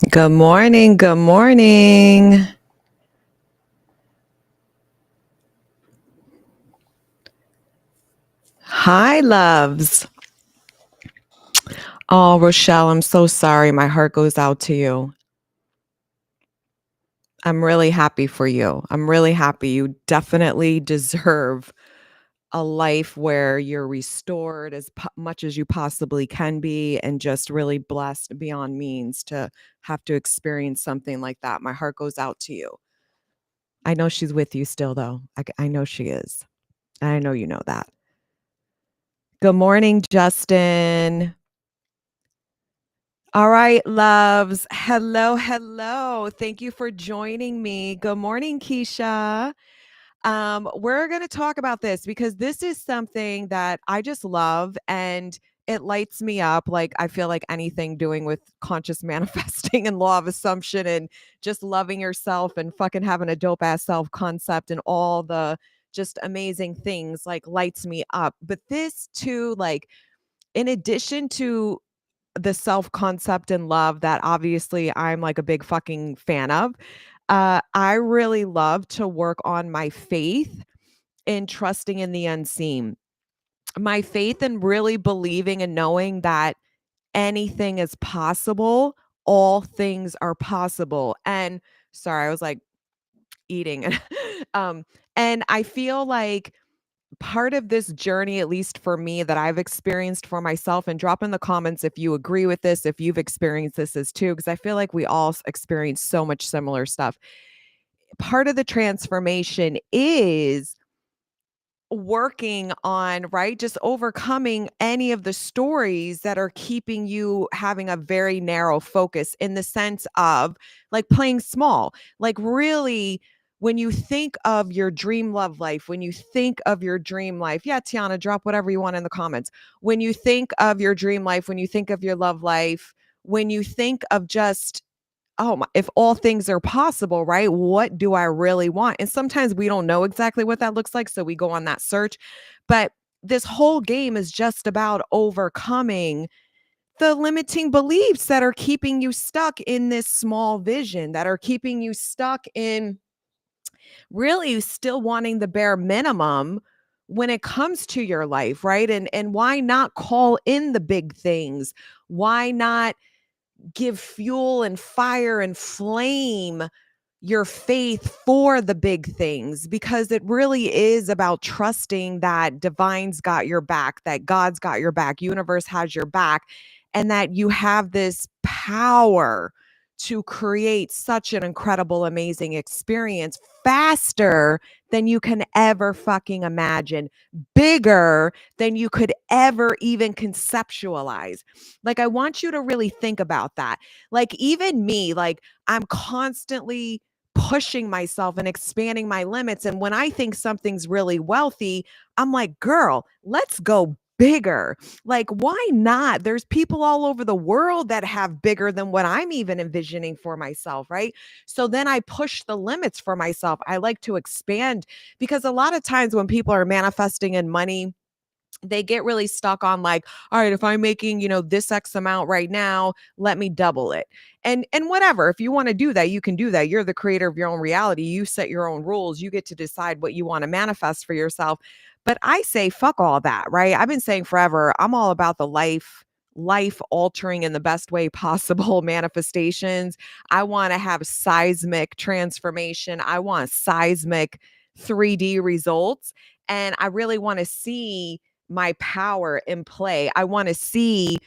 Good morning. Good morning. Hi, loves. Oh, Rochelle, I'm so sorry. My heart goes out to you. I'm really happy for you. I'm really happy. You definitely deserve a life where you're restored as much as you possibly can be and just really blessed beyond means to have to experience something like that. My heart goes out to you. I know she's with you still, though. I know she is. I know you know that. Good morning, Justin. All right, loves. Hello, hello. Thank you for joining me. Good morning, Keisha. We're going to talk about this because this is something that I just love and it lights me up. Like, I feel like anything doing with conscious manifesting and law of assumption and just loving yourself and fucking having a dope ass self concept and all the just amazing things like lights me up. But this too, like, in addition to the self concept and love that obviously I'm like a big fucking fan of. I really love to work on my faith in trusting in the unseen. My faith in really believing and knowing that anything is possible, all things are possible. And sorry, I was like eating. um, and I feel like part of this journey, at least for me, that I've experienced for myself, and drop in the comments if you agree with this, if you've experienced this as too, because I feel like we all experience so much similar stuff. Part of the transformation is working on, right? Just overcoming any of the stories that are keeping you having a very narrow focus in the sense of like playing small, like really. When you think of your dream love life, when you think of your dream life, yeah, Tiana, drop whatever you want in the comments. When you think of your dream life, when you think of your love life, when you think of just oh my, if all things are possible, right? What do I really want? And sometimes we don't know exactly what that looks like. So we go on that search. But this whole game is just about overcoming the limiting beliefs that are keeping you stuck in this small vision, that are keeping you stuck in really still wanting the bare minimum when it comes to your life, right? And why not call in the big things? Why not give fuel and fire and flame your faith for the big things, because it really is about trusting that divine's got your back, that God's got your back, universe has your back, and that you have this power to create such an incredible, amazing experience faster than you can ever fucking imagine, bigger than you could ever even conceptualize. Like, I want you to really think about that. Like, even me, like, I'm constantly pushing myself and expanding my limits. And when I think something's really wealthy, I'm like, girl, let's go bigger. Like, why not? There's people all over the world that have bigger than what I'm even envisioning for myself, right? So then I push the limits for myself. I like to expand because a lot of times when people are manifesting in money, they get really stuck on like, all right, if I'm making, this X amount right now, let me double it. And whatever, if you want to do that, you can do that. You're the creator of your own reality. You set your own rules. You get to decide what you want to manifest for yourself. But I say fuck all that, right? I've been saying forever, I'm all about the life altering in the best way possible manifestations. I want to have seismic transformation. I want seismic 3D results. And I really want to see my power in play. I want to see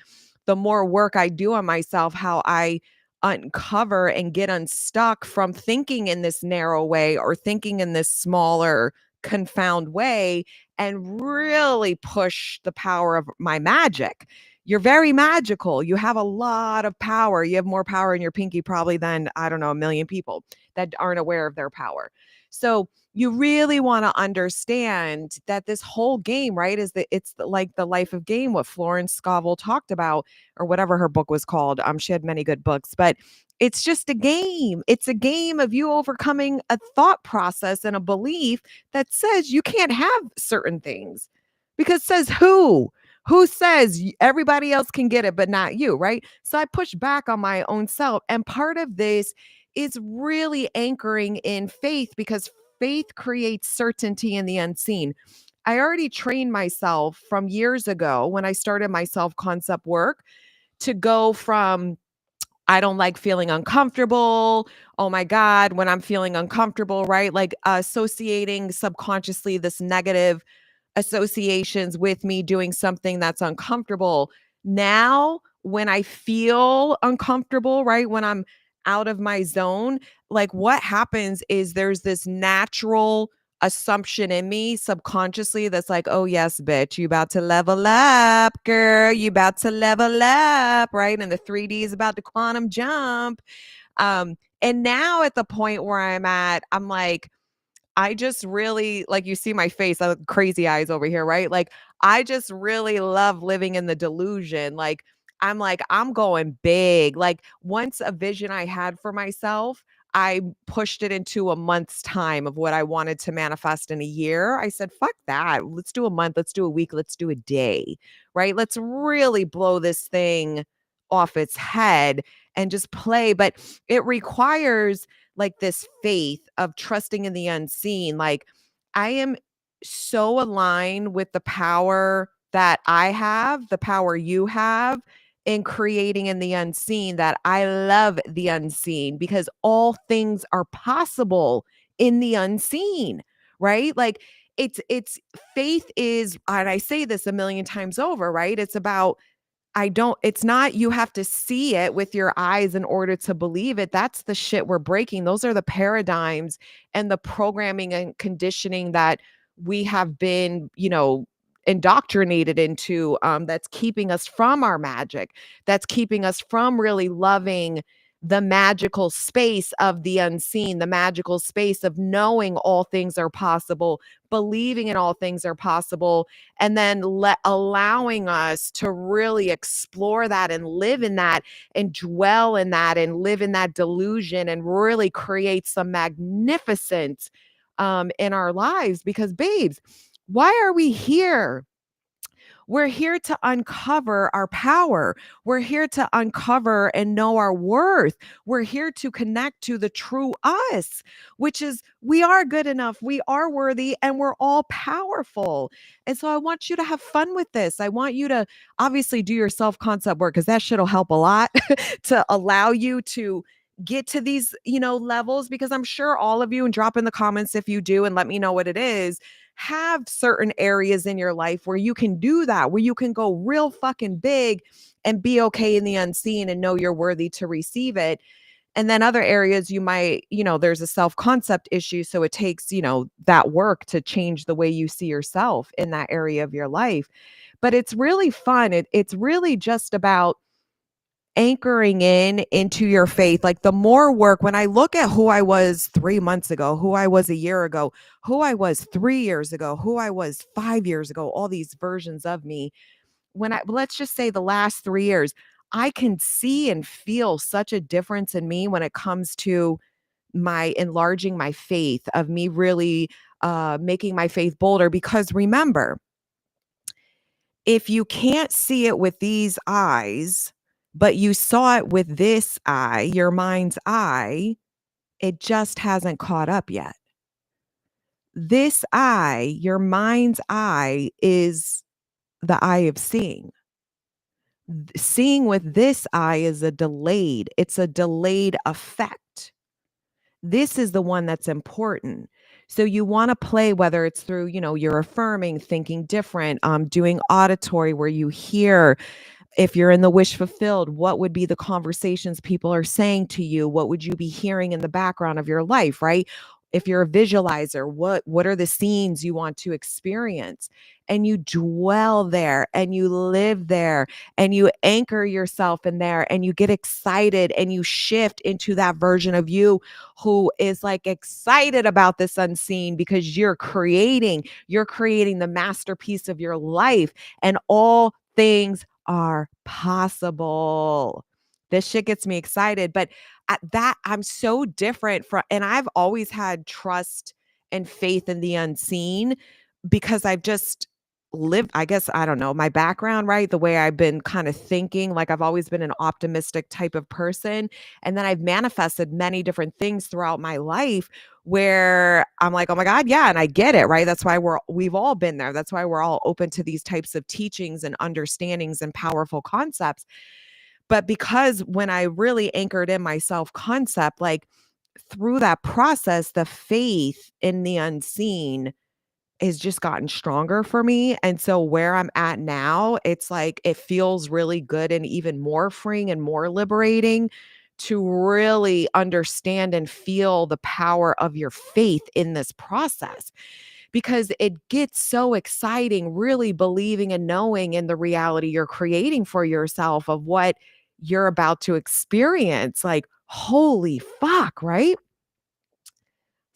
the more work I do on myself, how I uncover and get unstuck from thinking in this narrow way or thinking in this smaller, confound way, and really push the power of my magic. You're very magical. You have a lot of power. You have more power in your pinky probably than, I don't know, a million people that aren't aware of their power. So you really want to understand that this whole game, right, is that it's like the life of game, what Florence Scovel talked about, or whatever her book was called. She had many good books, but it's just a game. It's a game of you overcoming a thought process and a belief that says you can't have certain things. Because says who? Who says everybody else can get it, but not you, right? So I push back on my own self. And part of this is really anchoring in faith because faith creates certainty in the unseen. I already trained myself from years ago when I started my self concept work to go from I don't like feeling uncomfortable. Oh my God, when I'm feeling uncomfortable, right? Like associating subconsciously this negative associations with me doing something that's uncomfortable. Now, when I feel uncomfortable, right? When I'm out of my zone, like what happens is there's this natural assumption in me subconsciously that's like, oh, yes, bitch, you about to level up, girl. You about to level up, right? And the 3D is about to quantum jump. And now at the point where I'm at, I'm like, I just really like you see my face, I have crazy eyes over here, right? Like I just really love living in the delusion. Like I'm going big. Like once a vision I had for myself, I pushed it into a month's time of what I wanted to manifest in a year. I said, fuck that. Let's do a month, let's do a week, let's do a day. Right? Let's really blow this thing off its head and just play, but it requires like this faith of trusting in the unseen. Like I am so aligned with the power that I have, the power you have in creating in the unseen that I love the unseen because all things are possible in the unseen, right? Like it's faith is, and I say this a million times over, right? It's about it's not you have to see it with your eyes in order to believe it. That's the shit we're breaking. Those are the paradigms and the programming and conditioning that we have been, indoctrinated into that's keeping us from our magic, that's keeping us from really loving the magical space of the unseen, the magical space of knowing all things are possible, believing in all things are possible, and then allowing us to really explore that and live in that and dwell in that and live in that delusion and really create some magnificence in our lives. Because, babes, why are we here? We're here to uncover our power. We're here to uncover and know our worth. We're here to connect to the true us, which is we are good enough, we are worthy, and we're all powerful. And so I want you to have fun with this. I want you to obviously do your self concept work because that shit will help a lot to allow you to get to these, levels because I'm sure all of you, and drop in the comments if you do and let me know what it is, have certain areas in your life where you can do that, where you can go real fucking big and be okay in the unseen and know you're worthy to receive it. And then other areas you might, there's a self concept issue. So it takes, that work to change the way you see yourself in that area of your life. But it's really fun. It's really just about anchoring into your faith. Like the more work, when I look at who I was 3 months ago, who I was a year ago, who I was 3 years ago, who I was 5 years ago, all these versions of me, let's just say the last 3 years, I can see and feel such a difference in me when it comes to my enlarging my faith, of me really making my faith bolder. Because remember, if you can't see it with these eyes, but you saw it with this eye, your mind's eye, it just hasn't caught up yet. This eye, your mind's eye, is the eye of seeing. Seeing with this eye is it's a delayed effect. This is the one that's important. So you want to play, whether it's through, you're affirming, thinking different, doing auditory where you hear. If you're in the wish fulfilled, what would be the conversations people are saying to you? What would you be hearing in the background of your life, right? If you're a visualizer, what are the scenes you want to experience? And you dwell there and you live there and you anchor yourself in there and you get excited and you shift into that version of you who is like excited about this unseen because you're creating the masterpiece of your life, and all things are possible. This shit gets me excited. But at that, I'm so different from, and I've always had trust and faith in the unseen because lived, I guess, I don't know, my background, right? The way I've been kind of thinking, like I've always been an optimistic type of person. And then I've manifested many different things throughout my life where I'm like, oh my God, yeah. And I get it, right? That's why we've all been there. That's why we're all open to these types of teachings and understandings and powerful concepts. But because when I really anchored in my self concept, like through that process, the faith in the unseen has just gotten stronger for me. And so where I'm at now, it's like it feels really good and even more freeing and more liberating to really understand and feel the power of your faith in this process, because it gets so exciting really believing and knowing in the reality you're creating for yourself of what you're about to experience. Like, holy fuck, right?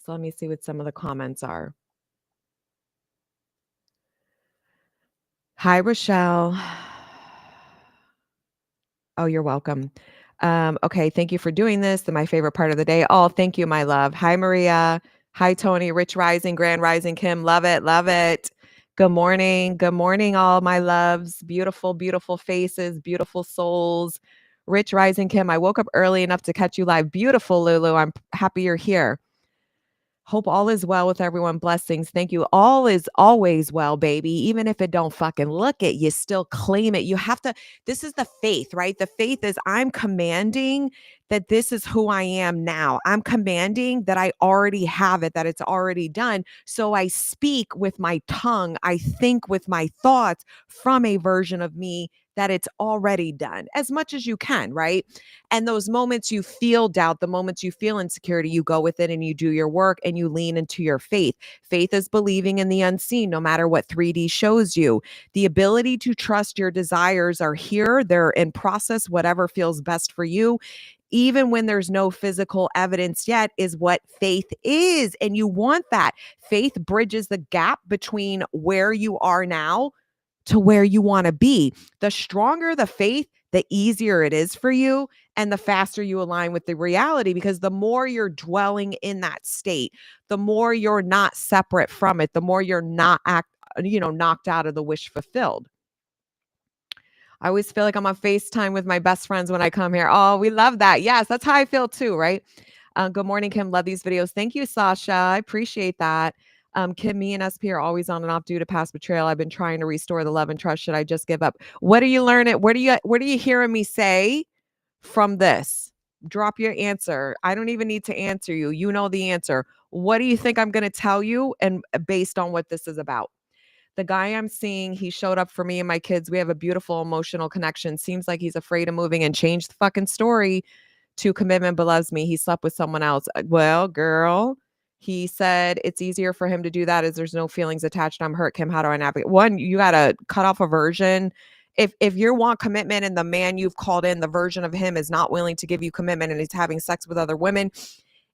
So let me see what some of the comments are. Hi, Rochelle. Oh, you're welcome. Okay, thank you for doing this. My favorite part of the day. Oh, thank you, my love. Hi, Maria. Hi, Tony. Rich Rising, Grand Rising, Kim. Love it, love it. Good morning. Good morning, all my loves. Beautiful, beautiful faces, beautiful souls. Rich Rising, Kim. I woke up early enough to catch you live. Beautiful, Lulu. I'm happy you're here. Hope all is well with everyone. Blessings. Thank you. All is always well, baby. Even if it don't fucking look it, you still claim it. You have to, this is the faith, right? The faith is I'm commanding that this is who I am now. I'm commanding that I already have it, that it's already done. So I speak with my tongue. I think with my thoughts from a version of me that it's already done as much as you can, right? And those moments you feel doubt, the moments you feel insecurity, you go with it and you do your work and you lean into your faith. Faith is believing in the unseen, no matter what 3D shows you. The ability to trust your desires are here, they're in process, whatever feels best for you. Even when there's no physical evidence yet, is what faith is. And you want that. Faith bridges the gap between where you are now to where you want to be. The stronger the faith, the easier it is for you and the faster you align with the reality, because the more you're dwelling in that state, the more you're not separate from it, the more you're not knocked out of the wish fulfilled. I always feel like I'm on FaceTime with my best friends when I come here. Oh, we love that. Yes, that's how I feel too, right? Good morning, Kim. Love these videos. Thank you, Sasha. I appreciate that. Kim, me and SP are always on and off due to past betrayal. I've been trying to restore the love and trust. Should I just give up? What are you learning? What are you hearing me say from this? Drop your answer. I don't even need to answer you. You know the answer. What do you think I'm going to tell you? And based on what this is about. The guy I'm seeing, he showed up for me and my kids. We have a beautiful emotional connection. Seems like he's afraid of moving and change the fucking story to commitment, but loves me. He slept with someone else. Well, girl, he said it's easier for him to do that as there's no feelings attached. I'm hurt, Kim. How do I navigate? One, you got to cut off a version. If you want commitment and the man you've called in, the version of him is not willing to give you commitment and he's having sex with other women,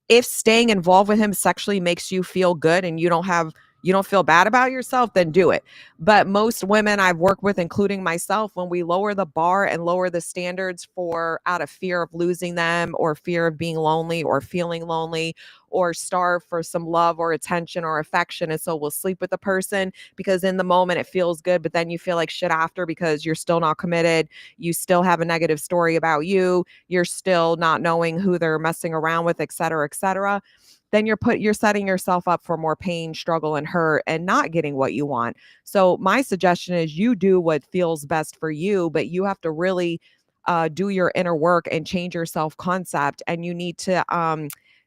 if staying involved with him sexually makes you feel good and you don't feel bad about yourself, then do it. But most women I've worked with, including myself, when we lower the bar and lower the standards for out of fear of losing them or fear of being lonely or feeling lonely or starve for some love or attention or affection. And so we'll sleep with the person because in the moment it feels good, but then you feel like shit after because you're still not committed. You still have a negative story about you. You're still not knowing who they're messing around with, et cetera, et cetera. Then you're setting yourself up for more pain, struggle, and hurt and not getting what you want. So my suggestion is you do what feels best for you, but you have to really do your inner work and change your self-concept. And you need to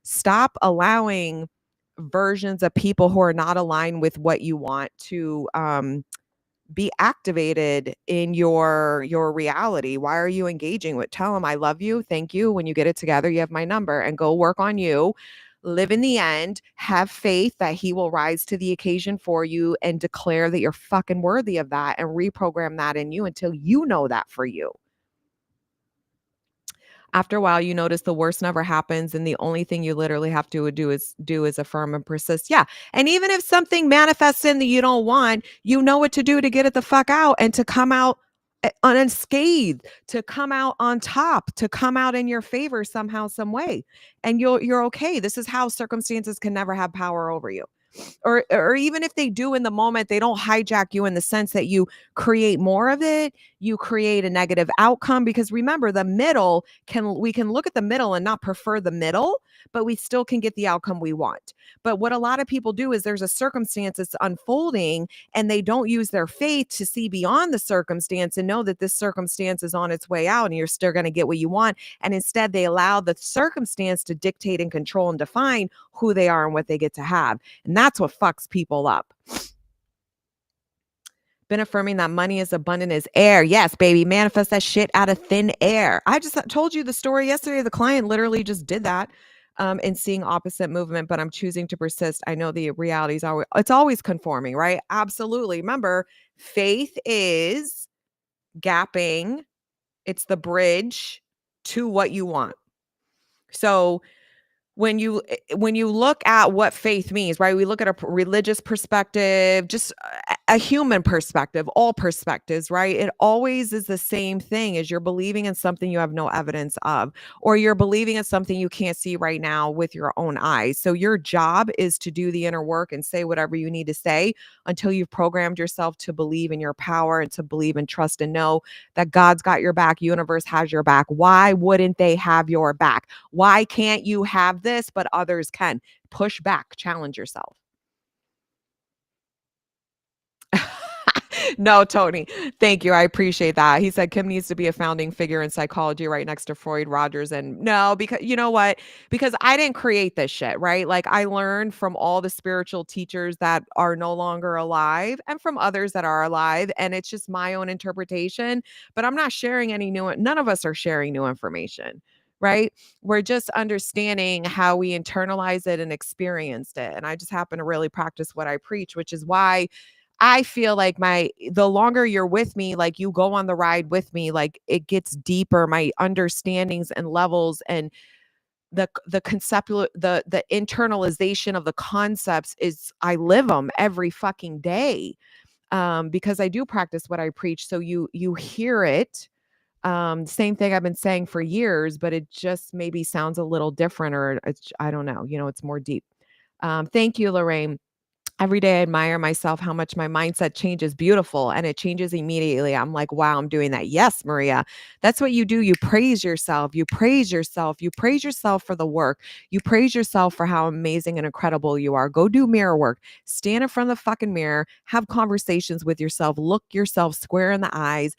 stop allowing versions of people who are not aligned with what you want to be activated in your reality. Why are you engaging with? Tell them I love you. Thank you. When you get it together, you have my number, and go work on you. Live in the end, have faith that he will rise to the occasion for you and declare that you're fucking worthy of that and reprogram that in you until you know that for you. After a while, you notice the worst never happens, and the only thing you literally have to do is affirm and persist. Yeah. And even if something manifests in that you don't want, you know what to do to get it the fuck out and to come out unscathed, to come out on top, to come out in your favor somehow, some way. And you're okay. This is how circumstances can never have power over you. Or even if they do in the moment, they don't hijack you in the sense that you create more of it, you create a negative outcome. Because remember, the middle we can look at the middle and not prefer the middle, but we still can get the outcome we want. But what a lot of people do is there's a circumstance that's unfolding and they don't use their faith to see beyond the circumstance and know that this circumstance is on its way out and you're still going to get what you want. And instead, they allow the circumstance to dictate and control and define who they are and what they get to have. And that's what fucks people up. Been affirming that money is abundant as air. Yes, baby. Manifest that shit out of thin air. I just told you the story yesterday. The client literally just did that in seeing opposite movement, but I'm choosing to persist. I know the reality is always, it's always conforming, right? Absolutely. Remember, faith is gapping. It's the bridge to what you want. So when you look at what faith means, right? We look at a religious perspective, just a human perspective, all perspectives, right? It always is the same thing as you're believing in something you have no evidence of, or you're believing in something you can't see right now with your own eyes. So your job is to do the inner work and say whatever you need to say until you've programmed yourself to believe in your power and to believe and trust and know that God's got your back, universe has your back. Why wouldn't they have your back? Why can't you have this, but others can? Push back, challenge yourself. No, Tony. Thank you. I appreciate that. He said Kim needs to be a founding figure in psychology right next to Freud, Rogers. And no, because you know what? Because I didn't create this shit, right? Like I learned from all the spiritual teachers that are no longer alive and from others that are alive. And it's just my own interpretation. But I'm not sharing any new, none of us are sharing new information. Right. We're just understanding how we internalized it and experienced it. And I just happen to really practice what I preach, which is why I feel like the longer you're with me, like you go on the ride with me, like it gets deeper, my understandings and levels and the conceptual, the internalization of the concepts is I live them every fucking day. Because I do practice what I preach. So you hear it. Same thing I've been saying for years, but it just maybe sounds a little different or it's, I don't know, it's more deep. Thank you, Lorraine. Every day I admire myself, how much my mindset changes. Beautiful. And it changes immediately. I'm like, wow, I'm doing that. Yes, Maria. That's what you do. You praise yourself. You praise yourself. You praise yourself for the work. You praise yourself for how amazing and incredible you are. Go do mirror work. Stand in front of the fucking mirror. Have conversations with yourself. Look yourself square in the eyes.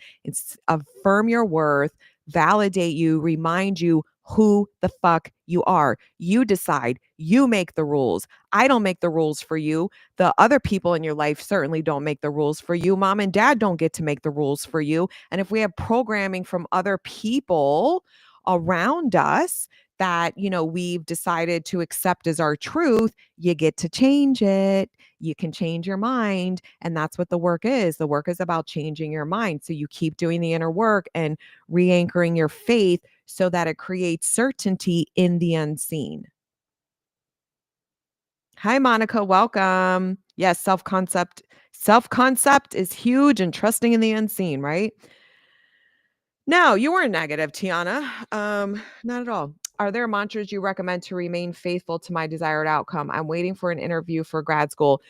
Affirm your worth. Validate you. Remind you who the fuck you are. You decide. You make the rules. I don't make the rules for you. The other people in your life certainly don't make the rules for you. Mom and dad don't get to make the rules for you. And if we have programming from other people around us that, we've decided to accept as our truth, you get to change it. You can change your mind. And that's what the work is. The work is about changing your mind. So you keep doing the inner work and re-anchoring your faith so that it creates certainty in the unseen. Hi, Monica. Welcome. Yes, self-concept. Self-concept is huge and trusting in the unseen, right? No, you weren't negative, Tiana. Not at all. Are there mantras you recommend to remain faithful to my desired outcome? I'm waiting for an interview for grad school.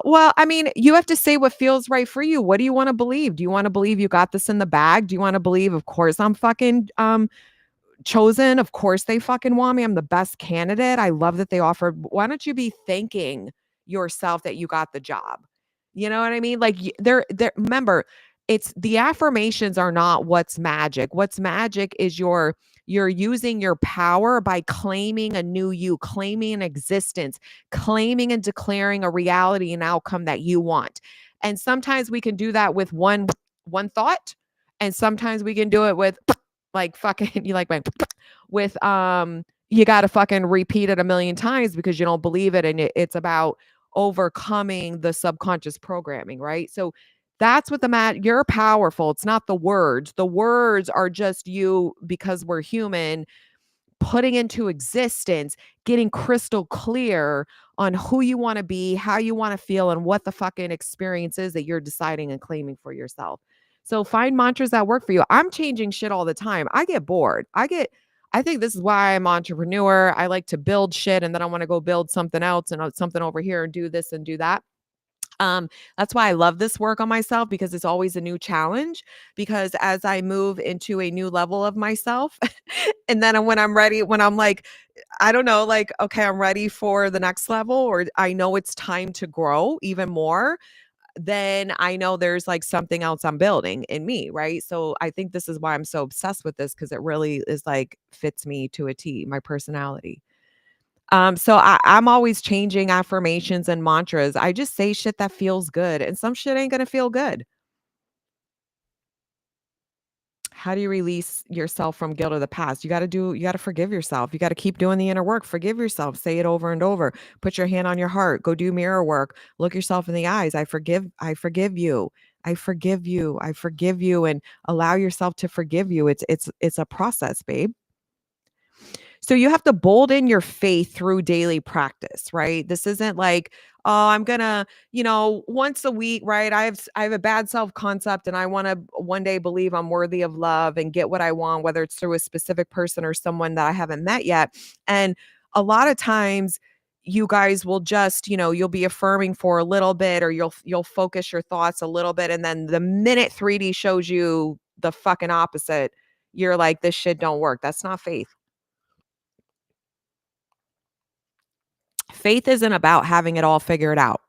Well, I mean, you have to say what feels right for you. What do you want to believe? Do you want to believe you got this in the bag? Do you want to believe, of course, I'm fucking chosen? Of course they fucking want me. I'm the best candidate. I love that they offered. Why don't you be thanking yourself that you got the job? You know what I mean? Like they're remember, it's the affirmations are not what's magic. What's magic is you're using your power by claiming a new you, claiming an existence, claiming and declaring a reality and outcome that you want. And sometimes we can do that with one thought, and sometimes we can do it with like fucking you like my with you got to fucking repeat it a million times because you don't believe it, and it's about overcoming the subconscious programming, right? So that's what you're powerful. It's not the words. The words are just you, because we're human, putting into existence, getting crystal clear on who you want to be, how you want to feel, and what the fucking experience is that you're deciding and claiming for yourself. So find mantras that work for you. I'm changing shit all the time. I get bored. I think this is why I'm an entrepreneur. I like to build shit and then I want to go build something else and something over here and do this and do that. That's why I love this work on myself because it's always a new challenge. Because as I move into a new level of myself, and then when I'm ready, when I'm like, I don't know, like, okay, I'm ready for the next level, or I know it's time to grow even more, then I know there's like something else I'm building in me, right? So I think this is why I'm so obsessed with this because it really is like fits me to a T, my personality. I'm always changing affirmations and mantras. I just say shit that feels good, and some shit ain't gonna feel good. How do you release yourself from guilt of the past? You gotta forgive yourself. You gotta keep doing the inner work. Forgive yourself. Say it over and over. Put your hand on your heart. Go do mirror work. Look yourself in the eyes. I forgive you. I forgive you. I forgive you and allow yourself to forgive you. It's a process, babe. So you have to bolden your faith through daily practice, right? This isn't like, oh, I'm gonna, once a week, right? I have a bad self-concept and I want to one day believe I'm worthy of love and get what I want, whether it's through a specific person or someone that I haven't met yet. And a lot of times you guys will just, you'll be affirming for a little bit or you'll focus your thoughts a little bit. And then the minute 3D shows you the fucking opposite, you're like, this shit don't work. That's not faith. Faith isn't about having it all figured out.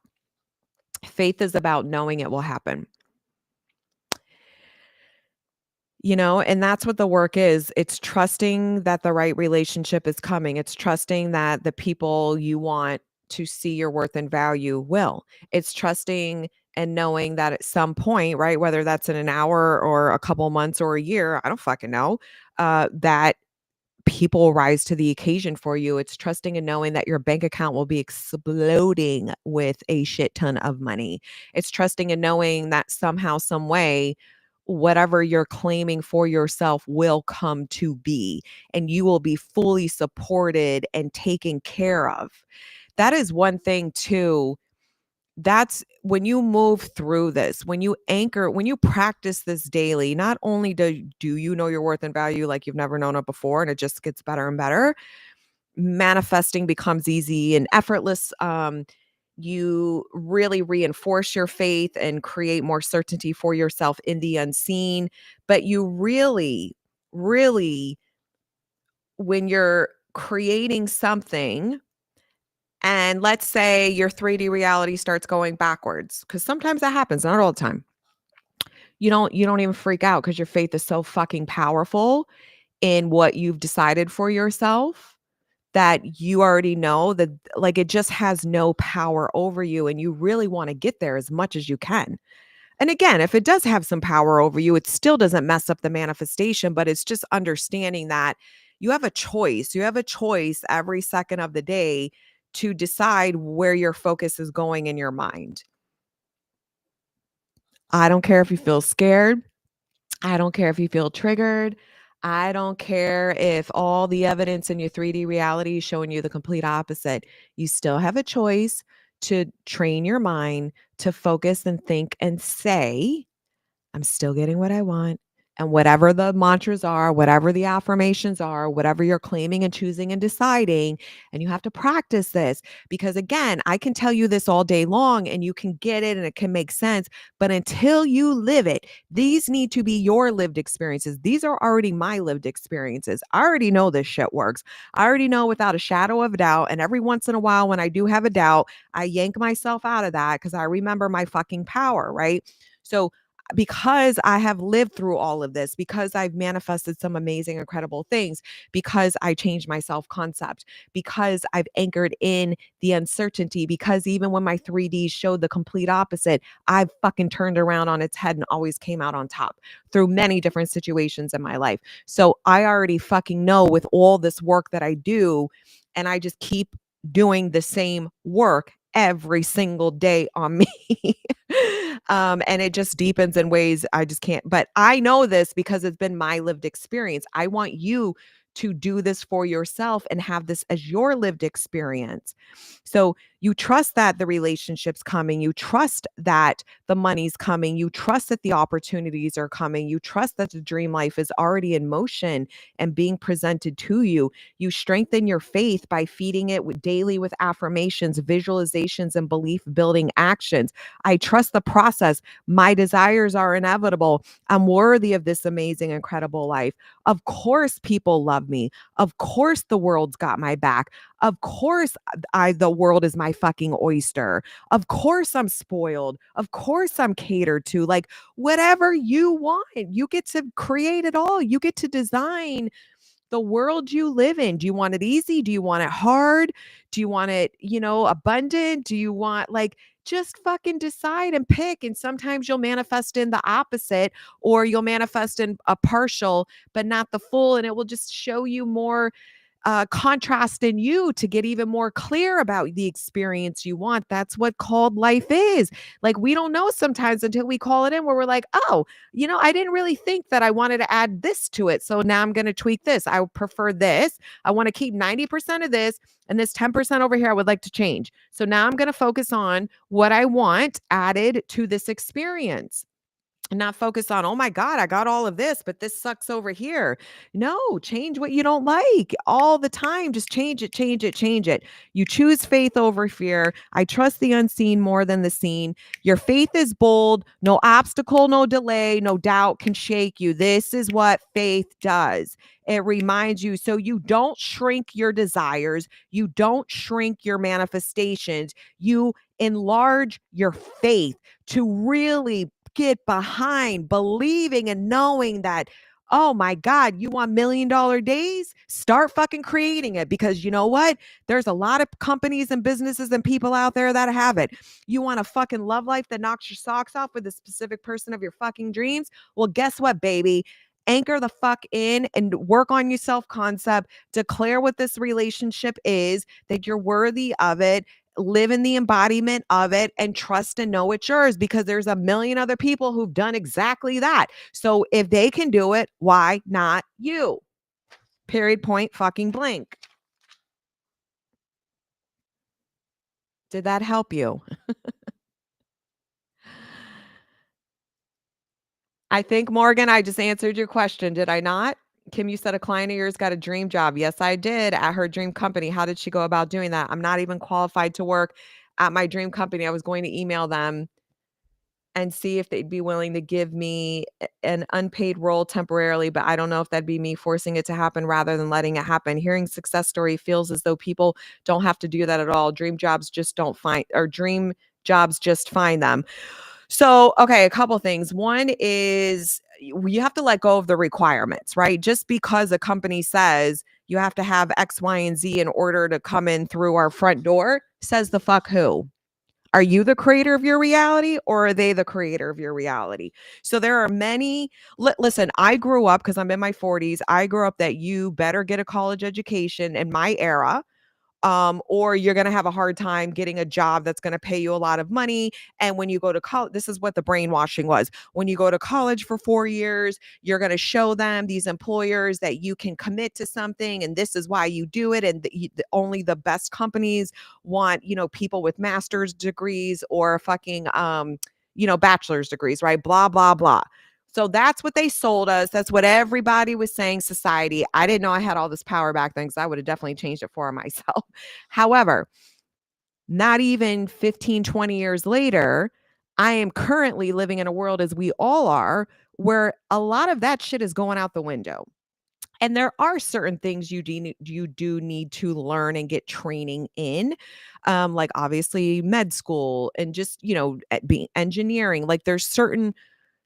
Faith is about knowing it will happen. And that's what the work is. It's trusting that the right relationship is coming. It's trusting that the people you want to see your worth and value will. It's trusting and knowing that at some point, right, whether that's in an hour or a couple months or a year, I don't fucking know, that people rise to the occasion for you. It's trusting and knowing that your bank account will be exploding with a shit ton of money. It's trusting and knowing that somehow, some way, whatever you're claiming for yourself will come to be and you will be fully supported and taken care of. That is one thing too. That's when you move through this, when you practice this daily, not only do you know your worth and value like you've never known it before, and it just gets better and better, manifesting becomes easy and effortless. You really reinforce your faith and create more certainty for yourself in the unseen. But you really, really, when you're creating something, and let's say your 3D reality starts going backwards, because sometimes that happens, not all the time. You don't even freak out because your faith is so fucking powerful in what you've decided for yourself that you already know that, like, it just has no power over you and you really want to get there as much as you can. And again, if it does have some power over you, it still doesn't mess up the manifestation, but it's just understanding that you have a choice. You have a choice every second of the day to decide where your focus is going in your mind. I don't care if you feel scared. I don't care if you feel triggered. I don't care if all the evidence in your 3D reality is showing you the complete opposite. You still have a choice to train your mind to focus and think and say, I'm still getting what I want. And whatever the mantras are, whatever the affirmations are, whatever you're claiming and choosing and deciding, and you have to practice this because, again, I can tell you this all day long and you can get it and it can make sense. But until you live it, these need to be your lived experiences. These are already my lived experiences. I already know this shit works. I already know without a shadow of a doubt. And every once in a while, when I do have a doubt, I yank myself out of that because I remember my fucking power, right? So, because I have lived through all of this, because I've manifested some amazing, incredible things, because I changed my self concept, because I've anchored in the uncertainty, because even when my 3D showed the complete opposite, I've fucking turned around on its head and always came out on top through many different situations in my life. So I already fucking know with all this work that I do, and I just keep doing the same work every single day on me. And it just deepens in ways I just can't. But I know this because it's been my lived experience. I want you to do this for yourself and have this as your lived experience. So You trust that the relationship's coming. You trust that the money's coming. You trust that the opportunities are coming. You trust that the dream life is already in motion and being presented to you. You strengthen your faith by feeding it daily with affirmations, visualizations, and belief building actions. I trust the process. My desires are inevitable. I'm worthy of this amazing, incredible life. Of course, people love me. Of course, the world's got my back. Of course, the world is my fucking oyster. Of course, I'm spoiled. Of course, I'm catered to. Like, whatever you want, you get to create it all. You get to design the world you live in. Do you want it easy? Do you want it hard? Do you want it, abundant? Do you want just fucking decide and pick? And sometimes you'll manifest in the opposite, or you'll manifest in a partial, but not the full. And it will just show you more contrast in you to get even more clear about the experience you want. That's what called life is. Like, we don't know sometimes until we call it in, where we're like, oh, I didn't really think that I wanted to add this to it. So now I'm going to tweak this. I prefer this. I want to keep 90% of this, and this 10% over here I would like to change. So now I'm going to focus on what I want added to this experience, and not focus on, oh my God, I got all of this, but this sucks over here. No, change what you don't like all the time. Just change it, change it, change it. You choose faith over fear. I trust the unseen more than the seen. Your faith is bold. No obstacle, no delay, no doubt can shake you. This is what faith does. It reminds you, so you don't shrink your desires. You don't shrink your manifestations. You enlarge your faith to really get behind believing and knowing that, oh my God, you want $1 million days? Start fucking creating it, because you know what? There's a lot of companies and businesses and people out there that have it. You want a fucking love life that knocks your socks off with a specific person of your fucking dreams? Well, guess what, baby? Anchor the fuck in and work on your self-concept. Declare what this relationship is, that you're worthy of it. Live in the embodiment of it and trust and know it's yours, because there's a million other people who've done exactly that. So if they can do it, why not you? Period, point, fucking blank. Did that help you? I think, Morgan, I just answered your question. Did I not? Kim, you said a client of yours got a dream job. Yes, I did, at her dream company. How did she go about doing that? I'm not even qualified to work at my dream company. I was going to email them and see if they'd be willing to give me an unpaid role temporarily, but I don't know if that'd be me forcing it to happen rather than letting it happen. Hearing success story feels as though people don't have to do that at all. Dream jobs just don't find, or dream jobs just find them. So, okay, a couple things. One is you have to let go of the requirements, right? Just because a company says you have to have X, Y, and Z in order to come in through our front door, says the fuck who? Are you the creator of your reality, or are they the creator of your reality? So there are many. Listen, I grew up, because I'm in my 40s. I grew up that you better get a college education in my era, or you're going to have a hard time getting a job that's going to pay you a lot of money. And when you go to college, this is what the brainwashing was. When you go to college for 4 years, you're going to show them, these employers, that you can commit to something, and this is why you do it. And only the best companies want, people with master's degrees or fucking, bachelor's degrees, right? Blah, blah, blah. So that's what they sold us. That's what everybody was saying, society. I didn't know I had all this power back then, because I would have definitely changed it for myself. However, not even 15, 20 years later, I am currently living in a world, as we all are, where a lot of that shit is going out the window. And there are certain things you do need to learn and get training in, like obviously med school and just, being engineering. Like, there's certain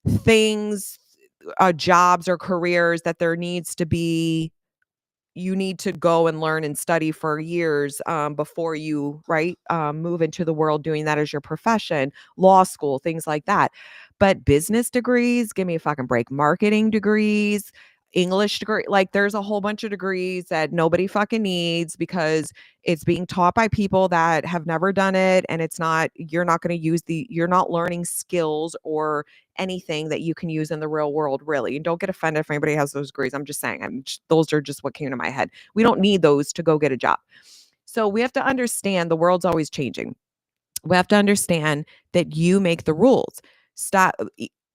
things, jobs or careers that there needs to be, you need to go and learn and study for years, before you, right, move into the world doing that as your profession, law school, things like that. But business degrees, give me a fucking break. Marketing degrees, English degree, like there's a whole bunch of degrees that nobody fucking needs, because it's being taught by people that have never done it, and you're not going to you're not learning skills or anything that you can use in the real world, really. And don't get offended if anybody has those degrees. I'm just saying, those are just what came to my head. We don't need those to go get a job. So we have to understand the world's always changing. We have to understand that you make the rules. Stop.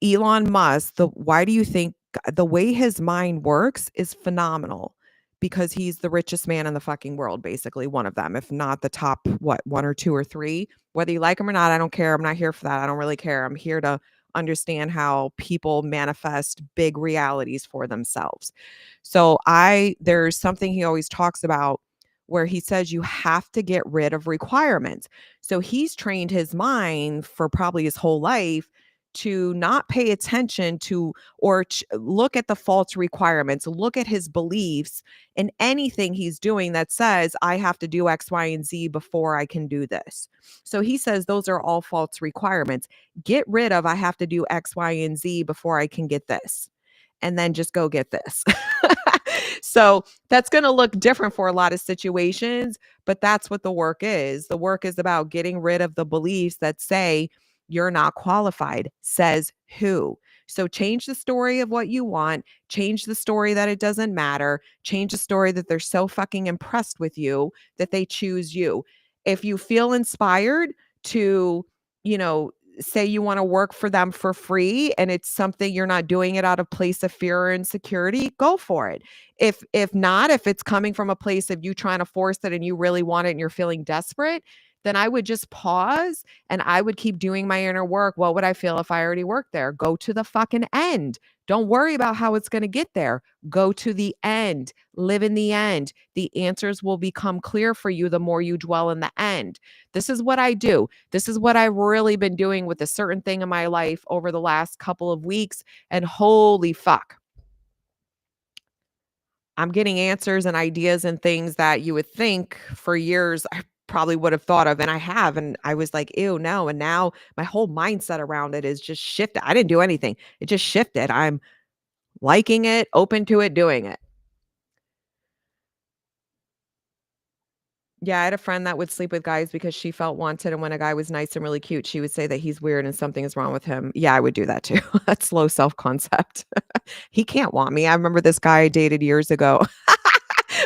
Elon Musk, why do you think the way his mind works is phenomenal? Because he's the richest man in the fucking world, basically one of them, if not the top, what, one or two or three. Whether you like him or not, I don't care. I'm not here for that. I don't really care. I'm here to understand how people manifest big realities for themselves. So there's something he always talks about where he says you have to get rid of requirements. So he's trained his mind for probably his whole life to not pay attention to or look at the false requirements, look at his beliefs in anything he's doing that says, I have to do X, Y, and Z before I can do this. So he says those are all false requirements. Get rid of, I have to do X, Y, and Z before I can get this. And then just go get this. So that's going to look different for a lot of situations, but that's what the work is. The work is about getting rid of the beliefs that say you're not qualified. Says who? So change the story of what you want, change the story that it doesn't matter, change the story that they're so fucking impressed with you that they choose you. If you feel inspired to, you know, say you want to work for them for free and it's something you're not doing it out of place of fear or insecurity, go for it. If not, if it's coming from a place of you trying to force it and you really want it and you're feeling desperate, then I would just pause and I would keep doing my inner work. What would I feel if I already worked there? Go to the fucking end. Don't worry about how it's going to get there. Go to the end. Live in the end. The answers will become clear for you the more you dwell in the end. This is what I do. This is what I've really been doing with a certain thing in my life over the last couple of weeks. And holy fuck, I'm getting answers and ideas and things that you would think for years I probably would have thought of, and I have. And I was like, ew, no. And now my whole mindset around it is just shifted. I didn't do anything. It just shifted. I'm liking it, open to it, doing it. Yeah, I had a friend that would sleep with guys because she felt wanted, and when a guy was nice and really cute, she would say that he's weird and something is wrong with him. Yeah, I would do that too. That's low self-concept. He can't want me. I remember this guy I dated years ago.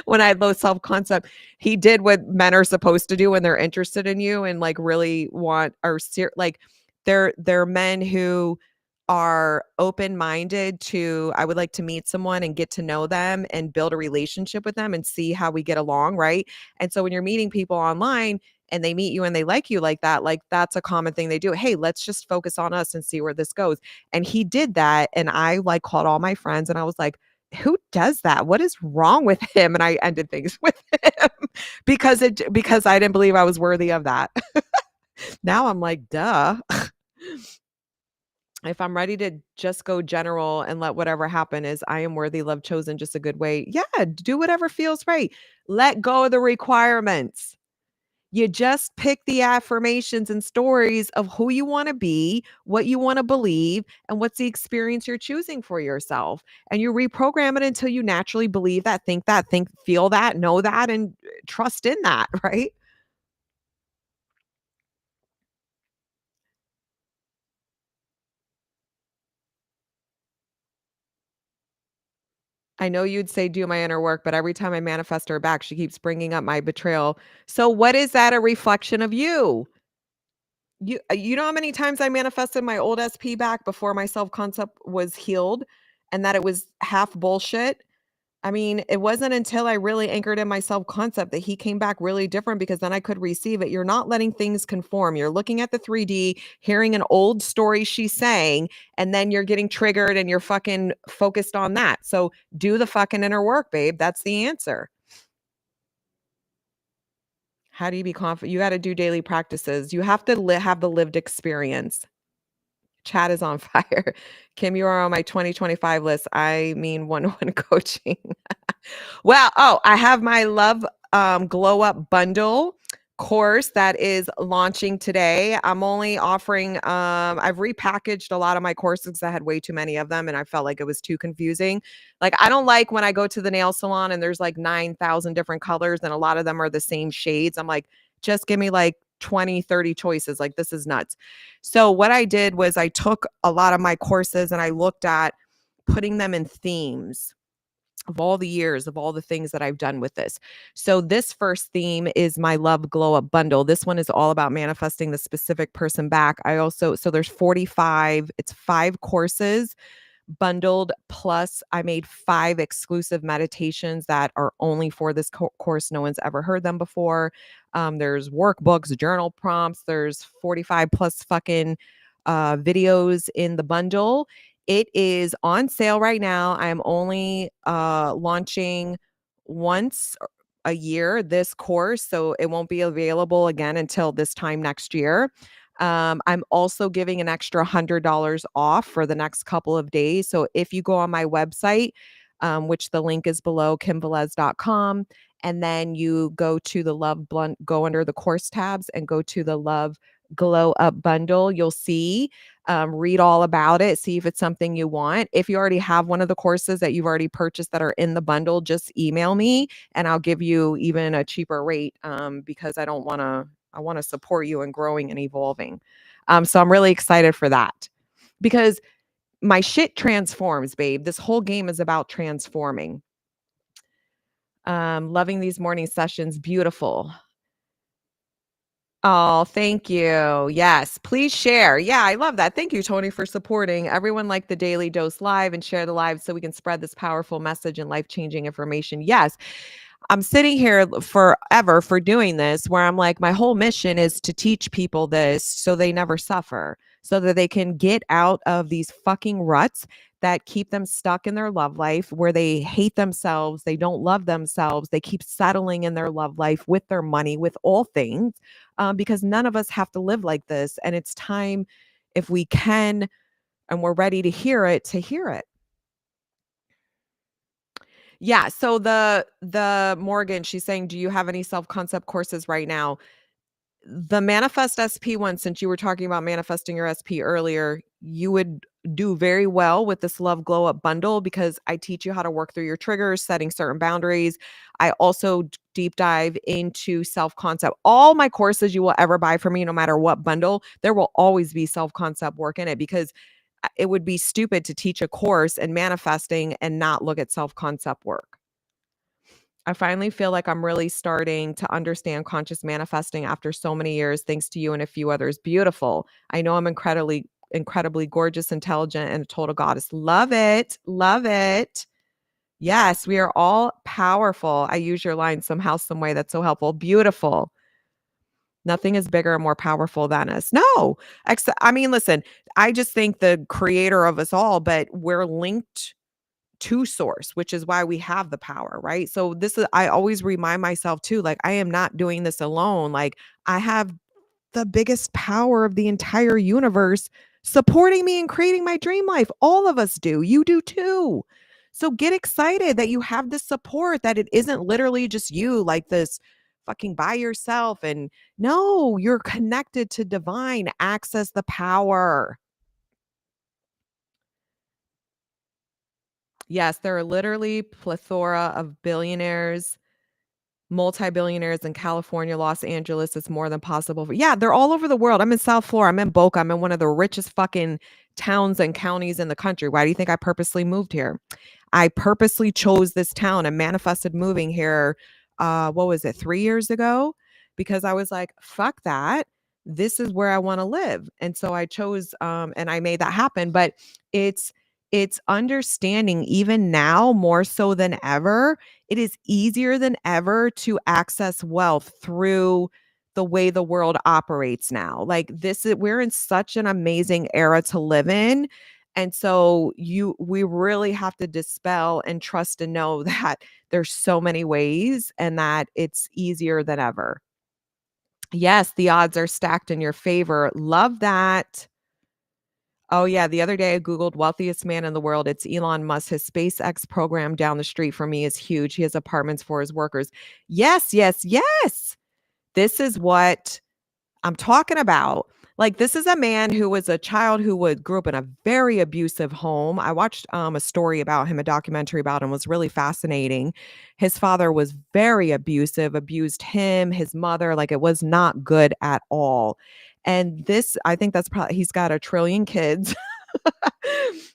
When I had low self-concept, he did what men are supposed to do when they're interested in you and like really want or like they're men who are open-minded to I would like to meet someone and get to know them and build a relationship with them and see how we get along, right? And so when you're meeting people online and they meet you and they like you like that's a common thing they do. Hey, let's just focus on us and see where this goes. And he did that and I like called all my friends and I was like, who does that? What is wrong with him? And I ended things with him because I didn't believe I was worthy of that. Now I'm like, duh. If I'm ready to just go general and let whatever happen is I am worthy, love chosen, just a good way. Yeah, do whatever feels right. Let go of the requirements. You just pick the affirmations and stories of who you want to be, what you want to believe, and what's the experience you're choosing for yourself. And you reprogram it until you naturally believe that, feel that, know that, and trust in that, right? I know you'd say do my inner work, but every time I manifest her back, she keeps bringing up my betrayal. So what is that a reflection of you? You know how many times I manifested my old SP back before my self-concept was healed and that it was half bullshit? I mean, it wasn't until I really anchored in my self-concept that he came back really different because then I could receive it. You're not letting things conform. You're looking at the 3D, hearing an old story she's saying, and then you're getting triggered and you're fucking focused on that. So do the fucking inner work, babe. That's the answer. How do you be confident? You got to do daily practices. You have to have the lived experience. Chat is on fire. Kim, you are on my 2025 list. I mean, one-on-one coaching. Well, oh, I have my Love Glow Up Bundle course that is launching today. I'm only offering, I've repackaged a lot of my courses because I had way too many of them and I felt like it was too confusing. Like, I don't like when I go to the nail salon and there's like 9,000 different colors and a lot of them are the same shades. I'm like, just give me like 20, 30 choices. Like, this is nuts. So what I did was I took a lot of my courses and I looked at putting them in themes. of all the years of all the things that I've done with this. So this first theme is my Love Glow Up bundle. This one is all about manifesting the specific person back. So there's 45, it's 5 courses bundled, plus I made 5 exclusive meditations that are only for this course. No one's ever heard them before. There's workbooks, journal prompts, there's 45 plus fucking videos in the bundle. It is on sale right now. I am only launching once a year this course, so it won't be available again until this time next year. I'm also giving an extra $100 off for the next couple of days. So if you go on my website, which the link is below, kimvelez.com, and then you go to the Love Blunt, go under the course tabs and go to the Love Glow Up bundle, you'll see, read all about it, see if it's something you want. If you already have one of the courses that you've already purchased that are in the bundle, just email me and I'll give you even a cheaper rate, because I want to support you in growing and evolving. So I'm really excited for that because my shit transforms, babe. This whole game is about transforming. Loving these morning sessions. Beautiful. Oh, thank you. Yes, please share. Yeah, I love that. Thank you, Tony, for supporting. Everyone like the Daily Dose Live and share the live so we can spread this powerful message and life-changing information. Yes, I'm sitting here forever for doing this where I'm like, my whole mission is to teach people this so they never suffer, so that they can get out of these fucking ruts that keep them stuck in their love life where they hate themselves, they don't love themselves, they keep settling in their love life with their money, with all things, because none of us have to live like this. And it's time, if we can, and we're ready to hear it, to hear it. Yeah, so the Morgan, she's saying, "Do you have any self-concept courses right now?" The Manifest SP one, since you were talking about manifesting your SP earlier, you would do very well with this Love Glow Up bundle because I teach you how to work through your triggers, setting certain boundaries. I also deep dive into self-concept. All my courses you will ever buy from me, no matter what bundle, there will always be self-concept work in it because it would be stupid to teach a course in manifesting and not look at self-concept work. I finally feel like I'm really starting to understand conscious manifesting after so many years, thanks to you and a few others. Beautiful. I know I'm incredibly gorgeous, intelligent, and a total goddess. Love it. Love it. Yes, we are all powerful. I use your line somehow, some way. That's so helpful. Beautiful. Nothing is bigger and more powerful than us. No, I mean, listen, I just think the creator of us all, but we're linked to source, which is why we have the power, right? So this is, I always remind myself too, like, I am not doing this alone. Like, I have the biggest power of the entire universe supporting me and creating my dream life. All of us do. You do too. So get excited that you have this support, that it isn't literally just you like this fucking by yourself. And no, you're connected to divine. Access the power. Yes, there are literally plethora of billionaires, multi-billionaires in California, Los Angeles. It's more than possible. Yeah, they're all over the world. I'm in South Florida. I'm in Boca. I'm in one of the richest fucking towns and counties in the country. Why do you think I purposely moved here? I purposely chose this town and manifested moving here. What was it, 3 years ago? Because I was like, fuck that. This is where I want to live. And so I chose, and I made that happen. But it's it's understanding, even now more so than ever, it is easier than ever to access wealth through the way the world operates now. Like, we're in such an amazing era to live in. And so we really have to dispel and trust and know that there's so many ways and that it's easier than ever. Yes, the odds are stacked in your favor. Love that. Oh, yeah. The other day I Googled wealthiest man in the world. It's Elon Musk. His SpaceX program down the street from me is huge. He has apartments for his workers. Yes, yes, yes. This is what I'm talking about. Like, this is a man who was a child who grew up in a very abusive home. I watched a story about him, a documentary about him, was really fascinating. His father was very abusive, abused him, his mother. Like, it was not good at all. And this, I think that's probably, he's got a trillion kids.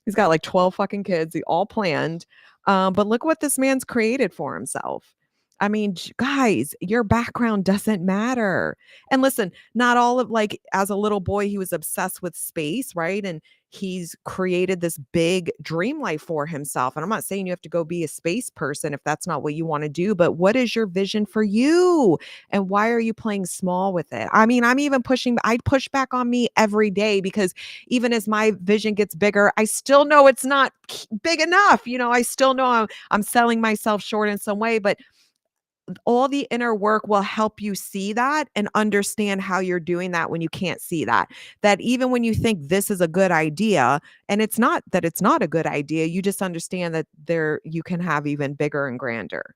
He's got like 12 fucking kids, all planned. But look what this man's created for himself. I mean, guys, your background doesn't matter. And listen, not all of like as a little boy, he was obsessed with space, right? And he's created this big dream life for himself. And I'm not saying you have to go be a space person if that's not what you want to do, but what is your vision for you? And why are you playing small with it? I mean, I'm even pushing, I push back on me every day because even as my vision gets bigger, I still know it's not big enough. I still know I'm selling myself short in some way, but all the inner work will help you see that and understand how you're doing that when you can't see that. That even when you think this is a good idea, and it's not that it's not a good idea, you just understand that there you can have even bigger and grander.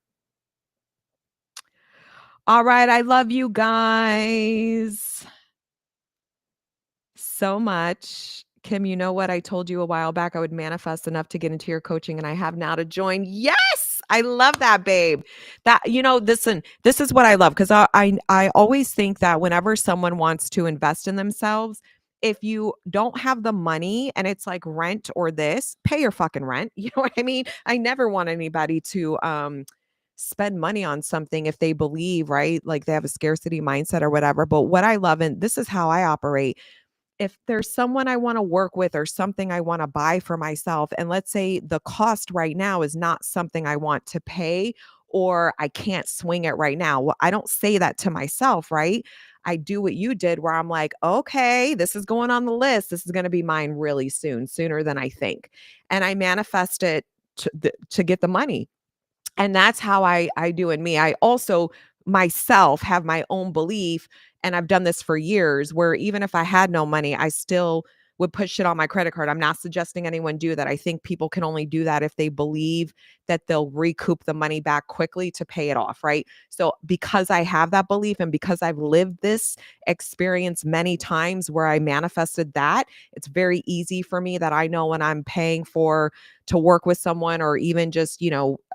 All right, I love you guys so much. Kim, you know what? I told you a while back I would manifest enough to get into your coaching, and I have now to join. Yes, I love that, babe. Listen, this is what I love because I always think that whenever someone wants to invest in themselves, if you don't have the money and it's like rent or this, pay your fucking rent. You know what I mean? I never want anybody to spend money on something if they believe, right? Like they have a scarcity mindset or whatever. But what I love, and this is how I operate, if there's someone I want to work with or something I want to buy for myself, and let's say the cost right now is not something I want to pay or I can't swing it right now. Well, I don't say that to myself, right? I do what you did where I'm like, okay, this is going on the list. This is going to be mine really soon, sooner than I think. And I manifest it to get the money, and that's how I do in me. I also myself have my own belief, and I've done this for years where even if I had no money, I still would put shit on my credit card. I'm not suggesting anyone do that. I think people can only do that if they believe that they'll recoup the money back quickly to pay it off, right? So because I have that belief and because I've lived this experience many times where I manifested that, it's very easy for me that I know when I'm paying for to work with someone or even just,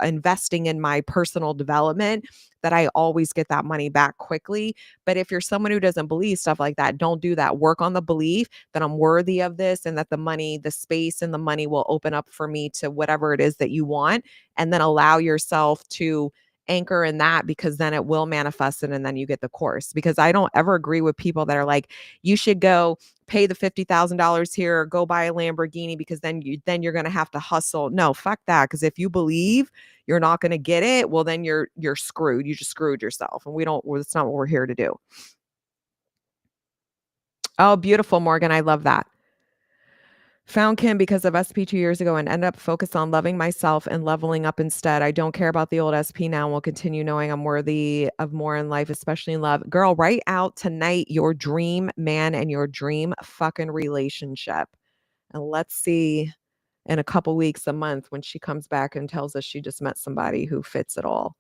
investing in my personal development, that I always get that money back quickly. But if you're someone who doesn't believe stuff like that, don't do that. Work on the belief that I'm worthy of this and that the money, the space and the money will open up for me to whatever it is that you want. And then allow yourself to anchor in that, because then it will manifest it and then you get the course. Because I don't ever agree with people that are like, you should go pay the $50,000 here or go buy a Lamborghini because then you're going to have to hustle. No, fuck that. Because if you believe you're not going to get it, well, then you're screwed. You just screwed yourself. And that's not what we're here to do. Oh, beautiful, Morgan. I love that. Found Kim because of SP 2 years ago and ended up focused on loving myself and leveling up instead. I don't care about the old SP now and will continue knowing I'm worthy of more in life, especially in love. Girl, write out tonight your dream man and your dream fucking relationship. And let's see in a couple weeks, a month, when she comes back and tells us she just met somebody who fits it all.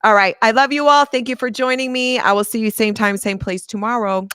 All right. I love you all. Thank you for joining me. I will see you same time, same place tomorrow.